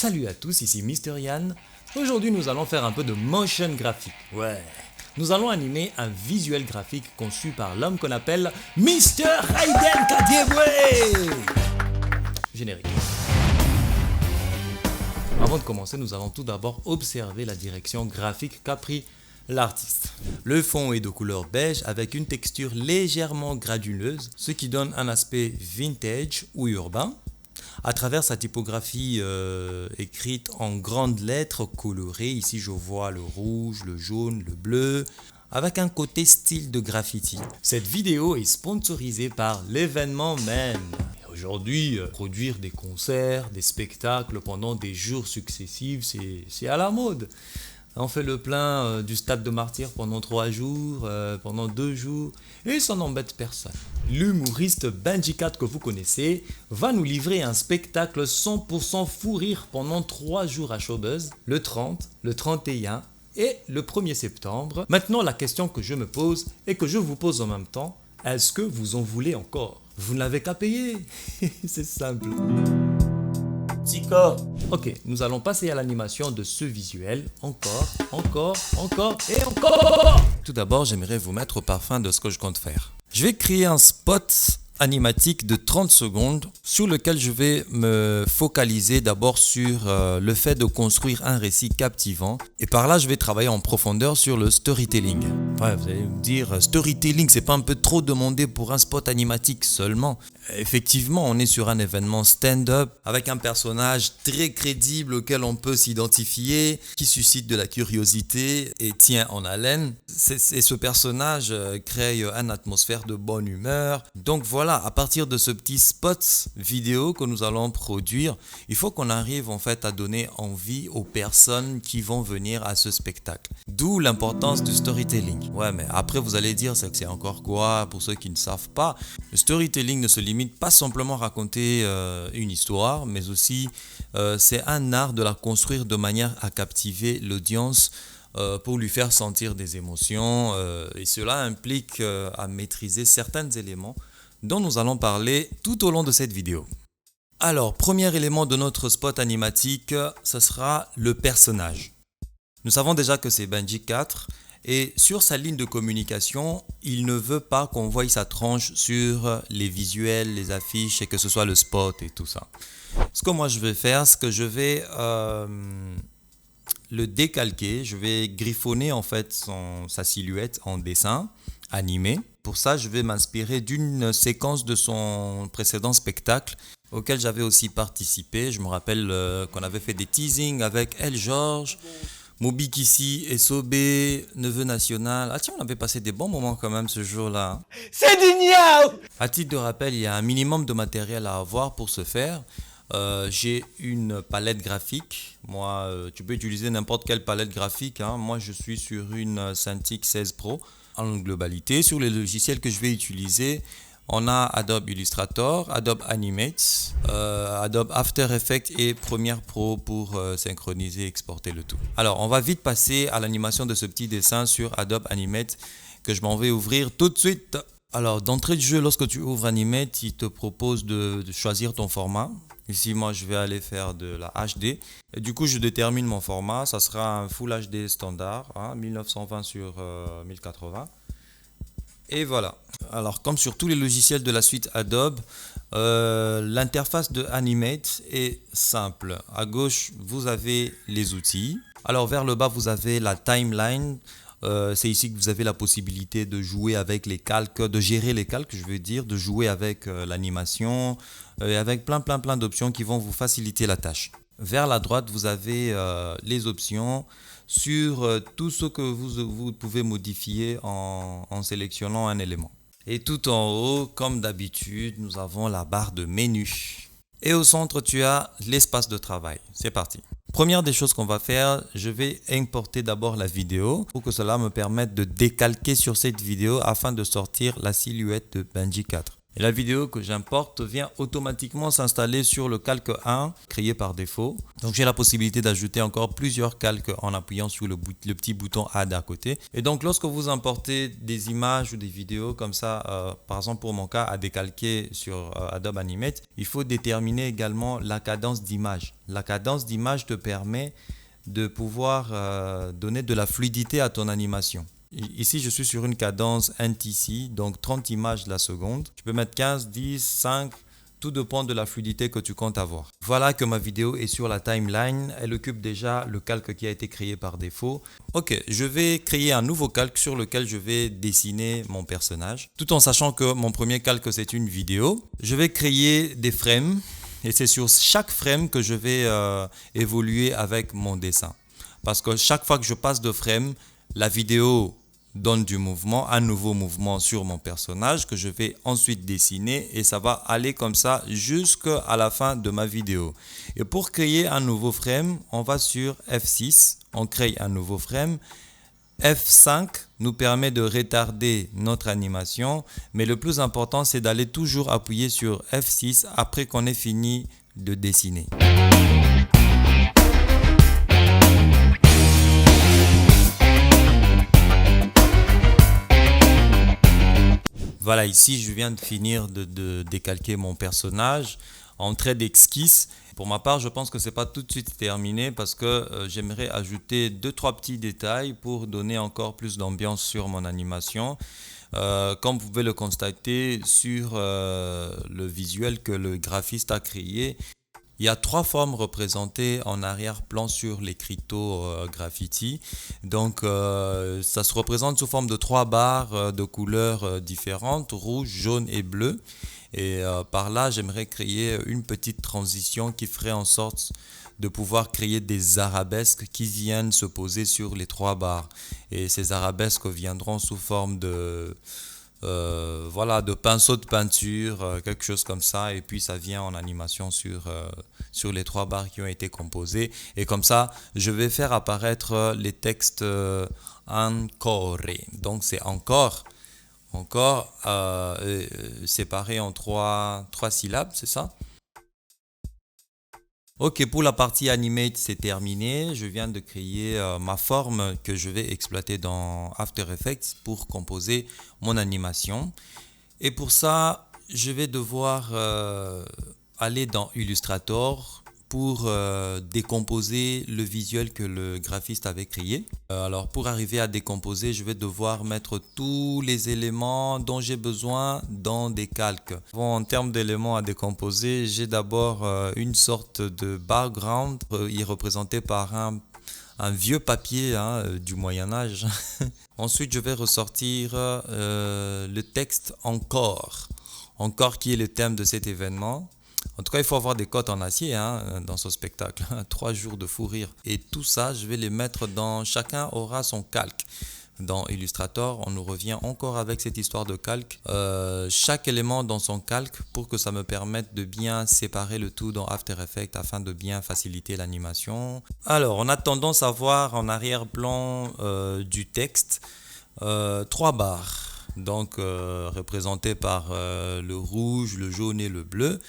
Salut à tous, ici Mister Yann. Aujourd'hui, nous allons faire un peu de motion graphique. Ouais. Nous allons animer un visuel graphique conçu par l'homme qu'on appelle Mister Hayden Kadiebwe. Générique. Avant de commencer, nous allons tout d'abord observer la direction graphique qu'a pris l'artiste. Le fond est de couleur beige avec une texture légèrement granuleuse, ce qui donne un aspect vintage ou urbain. À travers sa typographie écrite en grandes lettres colorées, ici je vois le rouge, le jaune, le bleu, avec un côté style de graffiti. Cette vidéo est sponsorisée par l'événement même. Aujourd'hui, produire des concerts, des spectacles pendant des jours successifs, c'est à la mode. On fait le plein du stade de Martyrs pendant 3 jours, pendant 2 jours, et ça n'embête personne. L'humoriste Benji 4 que vous connaissez va nous livrer un spectacle 100% fou rire pendant 3 jours à Showbuzz, le 30, le 31 et le 1er septembre. Maintenant, la question que je me pose et que je vous pose en même temps, est-ce que vous en voulez encore? Vous n'avez qu'à payer, c'est simple. Ok, nous allons passer à l'animation de ce visuel. Encore et encore. Tout d'abord, j'aimerais vous mettre au parfum de ce que je compte faire. Je vais créer un spot animatique de 30 secondes sur lequel je vais me focaliser d'abord sur le fait de construire un récit captivant. Et par là, je vais travailler en profondeur sur le storytelling. Ouais, vous allez me dire, storytelling, c'est pas un peu trop demandé pour un spot animatique seulement? Effectivement, on est sur un événement stand-up avec un personnage très crédible auquel on peut s'identifier, qui suscite de la curiosité et tient en haleine. Et ce personnage crée une atmosphère de bonne humeur. Donc voilà, à partir de ce petit spot vidéo que nous allons produire, il faut qu'on arrive en fait à donner envie aux personnes qui vont venir à ce spectacle. D'où l'importance du storytelling. Ouais, mais après vous allez dire, c'est encore quoi pour ceux qui ne savent pas? Le storytelling ne se limite pas simplement à raconter une histoire, mais aussi c'est un art de la construire de manière à captiver l'audience pour lui faire sentir des émotions et cela implique à maîtriser certains éléments dont nous allons parler tout au long de cette vidéo. Alors, premier élément de notre spot animatique, ce sera le personnage. Nous savons déjà que c'est Benji 4 et sur sa ligne de communication, il ne veut pas qu'on voie sa tronche sur les visuels, les affiches et que ce soit le spot et tout ça. Ce que moi je vais faire, c'est que je vais le décalquer, je vais griffonner en fait sa silhouette en dessin animé. Pour ça, je vais m'inspirer d'une séquence de son précédent spectacle auquel j'avais aussi participé. Je me rappelle qu'on avait fait des teasings avec El George, Moby Kissi, SOB, Neveu National. Ah tiens, on avait passé des bons moments quand même ce jour-là. C'est du niao! À titre de rappel, il y a un minimum de matériel à avoir pour ce faire. J'ai une palette graphique. Moi, tu peux utiliser n'importe quelle palette graphique. Hein. Moi, je suis sur une Cintiq 16 Pro. En globalité, sur les logiciels que je vais utiliser, on a Adobe Illustrator, Adobe Animate, Adobe After Effects et Premiere Pro pour synchroniser et exporter le tout. Alors, on va vite passer à l'animation de ce petit dessin sur Adobe Animate que je m'en vais ouvrir tout de suite. Alors, d'entrée de jeu, lorsque tu ouvres Animate, il te propose de choisir ton format. Ici, moi, je vais aller faire de la HD. Et du coup, je détermine mon format. Ça sera un Full HD standard, hein, 1920 sur 1080. Et voilà. Alors, comme sur tous les logiciels de la suite Adobe, l'interface de Animate est simple. À gauche, vous avez les outils. Alors, vers le bas, vous avez la timeline. C'est ici que vous avez la possibilité de jouer avec les calques, de gérer les calques, je veux dire, de jouer avec l'animation et avec plein d'options qui vont vous faciliter la tâche. Vers la droite, vous avez les options sur tout ce que vous pouvez modifier en sélectionnant un élément. Et tout en haut, comme d'habitude, nous avons la barre de menu. Et au centre, tu as l'espace de travail. C'est parti. Première des choses qu'on va faire, je vais importer d'abord la vidéo pour que cela me permette de décalquer sur cette vidéo afin de sortir la silhouette de Benji 4. Et la vidéo que j'importe vient automatiquement s'installer sur le calque 1 créé par défaut. Donc j'ai la possibilité d'ajouter encore plusieurs calques en appuyant sur le petit bouton Add à côté. Et donc lorsque vous importez des images ou des vidéos comme ça, par exemple pour mon cas à décalquer sur Adobe Animate, il faut déterminer également la cadence d'image. La cadence d'image te permet de pouvoir donner de la fluidité à ton animation. Ici, je suis sur une cadence NTC, donc 30 images la seconde. Tu peux mettre 15, 10, 5, tout dépend de la fluidité que tu comptes avoir. Voilà que ma vidéo est sur la timeline. Elle occupe déjà le calque qui a été créé par défaut. Ok, je vais créer un nouveau calque sur lequel je vais dessiner mon personnage. Tout en sachant que mon premier calque, c'est une vidéo. Je vais créer des frames et c'est sur chaque frame que je vais évoluer avec mon dessin. Parce que chaque fois que je passe de frame, la vidéo donne du mouvement, un nouveau mouvement sur mon personnage que je vais ensuite dessiner et ça va aller comme ça jusqu'à la fin de ma vidéo. Et pour créer un nouveau frame, on va sur F6, on crée un nouveau frame. F5 nous permet de retarder notre animation, mais le plus important c'est d'aller toujours appuyer sur F6 après qu'on ait fini de dessiner. Voilà, ici je viens de finir de décalquer mon personnage en trait d'esquisse. Pour ma part, je pense que ce n'est pas tout de suite terminé parce que j'aimerais ajouter 2-3 petits détails pour donner encore plus d'ambiance sur mon animation. Comme vous pouvez le constater sur le visuel que le graphiste a créé, il y a 3 formes représentées en arrière-plan sur l'écriteau graffiti. Donc ça se représente sous forme de 3 barres de couleurs différentes, rouge, jaune et bleu. Et par là, j'aimerais créer une petite transition qui ferait en sorte de pouvoir créer des arabesques qui viennent se poser sur les 3 barres. Et ces arabesques viendront sous forme de... voilà, de pinceau de peinture, quelque chose comme ça, et puis ça vient en animation sur les 3 barres qui ont été composées. Et comme ça, je vais faire apparaître les textes encore. Donc c'est encore séparé en 3 syllabes, c'est ça? Ok, pour la partie Animate, c'est terminé. Je viens de créer ma forme que je vais exploiter dans After Effects pour composer mon animation. Et pour ça, je vais devoir aller dans Illustrator pour décomposer le visuel que le graphiste avait créé. Alors pour arriver à décomposer, je vais devoir mettre tous les éléments dont j'ai besoin dans des calques. Bon, en termes d'éléments à décomposer, j'ai d'abord une sorte de background représenté par un vieux papier du Moyen-Âge. Ensuite, je vais ressortir le texte encore. Encore qui est le thème de cet événement. En tout cas, il faut avoir des cotes en acier dans ce spectacle. 3 jours de fou rire. Et tout ça, je vais les mettre dans... Chacun aura son calque. Dans Illustrator, on nous revient encore avec cette histoire de calque. Chaque élément dans son calque pour que ça me permette de bien séparer le tout dans After Effects afin de bien faciliter l'animation. Alors, on a tendance à voir en arrière-plan du texte 3 barres. Donc, représentées par le rouge, le jaune et le bleu.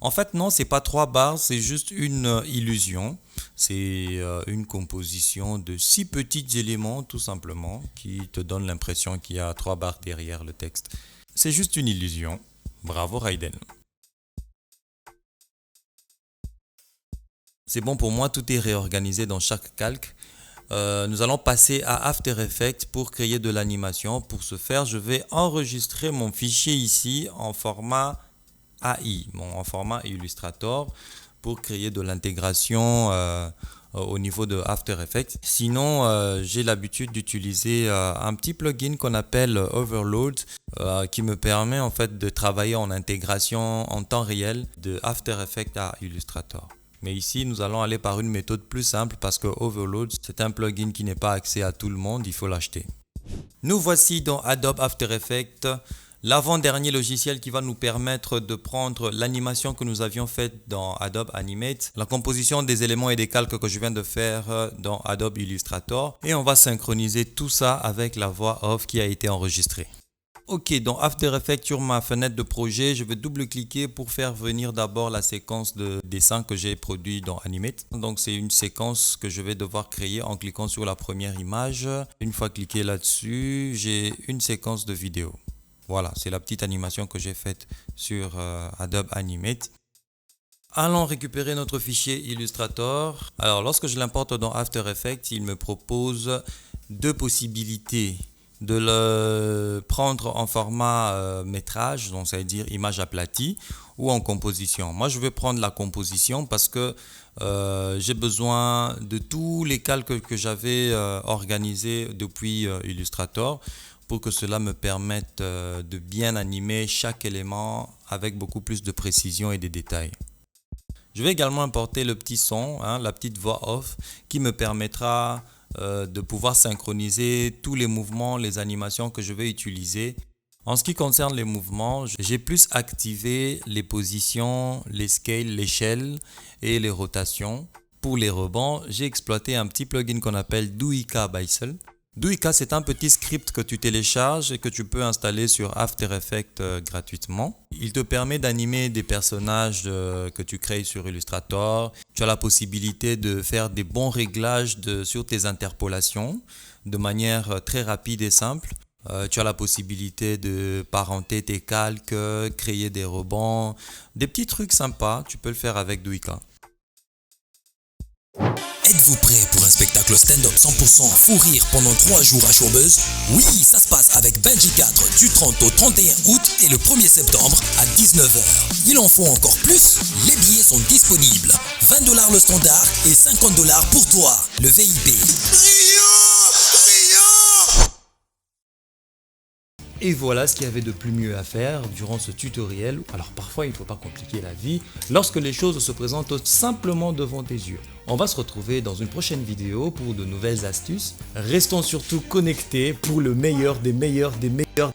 En fait, non, c'est pas 3 barres, c'est juste une illusion. C'est une composition de 6 petits éléments, tout simplement, qui te donnent l'impression qu'il y a 3 barres derrière le texte. C'est juste une illusion. Bravo, Raiden. C'est bon pour moi, tout est réorganisé dans chaque calque. Nous allons passer à After Effects pour créer de l'animation. Pour ce faire, je vais enregistrer mon fichier ici en format AI, en format Illustrator, pour créer de l'intégration au niveau de After Effects. Sinon, j'ai l'habitude d'utiliser un petit plugin qu'on appelle Overload qui me permet en fait de travailler en intégration en temps réel de After Effects à Illustrator. Mais ici, nous allons aller par une méthode plus simple parce que Overload, c'est un plugin qui n'est pas accès à tout le monde, il faut l'acheter. Nous voici dans Adobe After Effects, l'avant-dernier logiciel qui va nous permettre de prendre l'animation que nous avions faite dans Adobe Animate, la composition des éléments et des calques que je viens de faire dans Adobe Illustrator, et on va synchroniser tout ça avec la voix off qui a été enregistrée. Ok, dans After Effects, sur ma fenêtre de projet, je vais double-cliquer pour faire venir d'abord la séquence de dessin que j'ai produit dans Animate. Donc c'est une séquence que je vais devoir créer en cliquant sur la première image. Une fois cliqué là-dessus, j'ai une séquence de vidéo. Voilà, c'est la petite animation que j'ai faite sur Adobe Animate. Allons récupérer notre fichier Illustrator. Alors lorsque je l'importe dans After Effects, il me propose deux possibilités. De le prendre en format métrage, donc ça veut dire image aplatie, ou en composition. Moi je vais prendre la composition parce que j'ai besoin de tous les calques que j'avais organisés depuis Illustrator pour que cela me permette de bien animer chaque élément avec beaucoup plus de précision et de détails. Je vais également importer le petit son, la petite voix off qui me permettra de pouvoir synchroniser tous les mouvements, les animations que je vais utiliser. En ce qui concerne les mouvements, j'ai plus activé les positions, les scales, l'échelle et les rotations. Pour les rebonds, j'ai exploité un petit plugin qu'on appelle Duika Bicel. Duika, c'est un petit script que tu télécharges et que tu peux installer sur After Effects gratuitement. Il te permet d'animer des personnages que tu crées sur Illustrator. Tu as la possibilité de faire des bons réglages sur tes interpolations de manière très rapide et simple. Tu as la possibilité de parenter tes calques, créer des rebonds, des petits trucs sympas. Tu peux le faire avec Duika. Êtes-vous prêt pour un spectacle stand-up 100% fou rire pendant 3 jours à Showbuzz? Oui, ça se passe avec Benji 4 du 30 au 31 août et le 1er septembre à 19 h. Il en faut encore plus? Les billets sont disponibles. 20 $ le standard et 50 $ pour toi, le VIP. Et voilà ce qu'il y avait de plus mieux à faire durant ce tutoriel. Alors parfois il ne faut pas compliquer la vie lorsque les choses se présentent simplement devant tes yeux. On va se retrouver dans une prochaine vidéo pour de nouvelles astuces. Restons surtout connectés pour le meilleur des meilleurs des meilleurs.